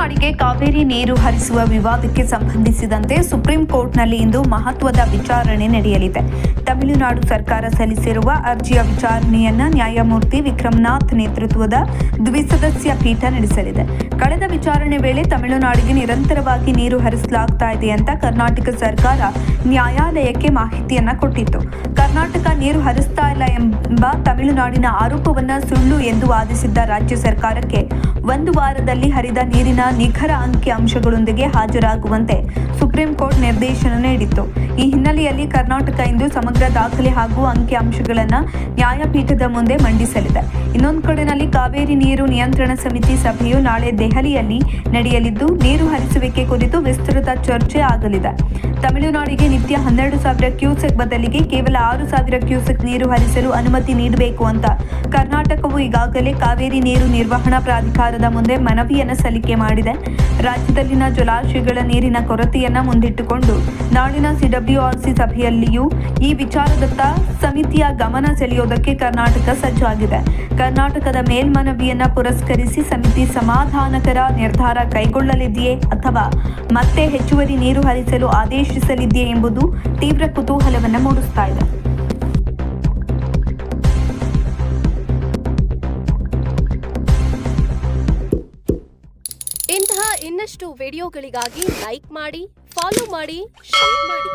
ತಮಿಳುನಾಡಿಗೆ ಕಾವೇರಿ ನೀರು ಹರಿಸುವ ವಿವಾದಕ್ಕೆ ಸಂಬಂಧಿಸಿದಂತೆ ಸುಪ್ರೀಂ ಕೋರ್ಟ್ನಲ್ಲಿ ಇಂದು ಮಹತ್ವದ ವಿಚಾರಣೆ ನಡೆಯಲಿದೆ. ತಮಿಳುನಾಡು ಸರ್ಕಾರ ಸಲ್ಲಿಸಿರುವ ಅರ್ಜಿಯ ವಿಚಾರಣೆಯನ್ನ ನ್ಯಾಯಮೂರ್ತಿ ವಿಕ್ರಮನಾಥ್ ನೇತೃತ್ವದ ದ್ವಿಸದಸ್ಯ ಪೀಠ ನಡೆಸಲಿದೆ. ಕಳೆದ ವಿಚಾರಣೆ ವೇಳೆ ತಮಿಳುನಾಡಿಗೆ ನಿರಂತರವಾಗಿ ನೀರು ಹರಿಸಲಾಗ್ತಾ ಇದೆ ಅಂತ ಕರ್ನಾಟಕ ಸರ್ಕಾರ ನ್ಯಾಯಾಲಯಕ್ಕೆ ಮಾಹಿತಿಯನ್ನ ಕೊಟ್ಟಿತ್ತು. ಕರ್ನಾಟಕ ನೀರು ಹರಿಸ್ತಾ ಇಲ್ಲ ಎಂಬ ತಮಿಳುನಾಡಿನ ಆರೋಪವನ್ನ ಸುಳ್ಳು ಎಂದು ವಾದಿಸಿದ್ದ ರಾಜ್ಯ ಸರ್ಕಾರಕ್ಕೆ ಒಂದು ವಾರದಲ್ಲಿ ಹರಿದ ನೀರಿನ ನಿಖರ ಅಂಕಿ ಅಂಶಗಳೊಂದಿಗೆ ಹಾಜರಾಗುವಂತೆ ಸುಪ್ರೀಂ ಕೋರ್ಟ್ ನಿರ್ದೇಶನ ನೀಡಿತ್ತು. ಈ ಹಿನ್ನೆಲೆಯಲ್ಲಿ ಕರ್ನಾಟಕ ಇಂದು ಸಮಗ್ರ ದಾಖಲೆ ಹಾಗೂ ಅಂಕಿ ಅಂಶಗಳನ್ನು ನ್ಯಾಯಪೀಠದ ಮುಂದೆ ಮಂಡಿಸಲಿದೆ. ಇನ್ನೊಂದು ಕಡೆಯಲ್ಲಿ ಕಾವೇರಿ ನೀರು ನಿಯಂತ್ರಣ ಸಮಿತಿ ಸಭೆಯು ನಾಳೆ ದೆಹಲಿಯಲ್ಲಿ ನಡೆಯಲಿದ್ದು ನೀರು ಹರಿಸುವಿಕೆ ಕುರಿತು ವಿಸ್ತೃತ ಚರ್ಚೆ ಆಗಲಿದೆ. ತಮಿಳುನಾಡಿಗೆ ನಿತ್ಯ 12,000 ಕ್ಯೂಸೆಕ್ ಬದಲಿಗೆ ಕೇವಲ 6,000 ಕ್ಯೂಸೆಕ್ ನೀರು ಹರಿಸಲು ಅನುಮತಿ ನೀಡಬೇಕು ಅಂತ ಕರ್ನಾಟಕವು ಈಗಾಗಲೇ ಕಾವೇರಿ ನೀರು ನಿರ್ವಹಣಾ ಪ್ರಾಧಿಕಾರದ ಮುಂದೆ ಮನವಿಯನ್ನು ಸಲ್ಲಿಕೆ ಮಾಡಿದೆ. ರಾಜ್ಯದಲ್ಲಿನ ಜಲಾಶಯಗಳ ನೀರಿನ ಕೊರತೆಯನ್ನು ಮುಂದಿಟ್ಟುಕೊಂಡು ನಾಳಿನ ಸಿಡಬ್ಲ್ಯೂಆರ್ಸಿ ಸಭೆಯಲ್ಲಿಯೂ ಈ ವಿಚಾರದತ್ತ ಸಮಿತಿಯ ಗಮನ ಸೆಳೆಯೋದಕ್ಕೆ ಕರ್ನಾಟಕ ಸಜ್ಜಾಗಿದೆ. ಕರ್ನಾಟಕದ ಮೇಲ್ಮನವಿಯನ್ನು ಪುರಸ್ಕರಿಸಿ ಸಮಿತಿ ಸಮಾಧಾನಕರ ನಿರ್ಧಾರ ಕೈಗೊಳ್ಳಲಿದೆಯೇ ಅಥವಾ ಮತ್ತೆ ಹೆಚ್ಚುವರಿ ನೀರು ಹರಿಸಲು ಆದೇಶಿಸಲಿದೆಯೇ ಎಂಬುದು ತೀವ್ರ ಕುತೂಹಲವನ್ನು ಮೂಡಿಸ್ತಾ ಇದೆ. ಇಂತಹ ಇನ್ನಷ್ಟು ವಿಡಿಯೋಗಳಿಗಾಗಿ ಲೈಕ್ ಮಾಡಿ, ಫಾಲೋ ಮಾಡಿ, ಶೇರ್ ಮಾಡಿ.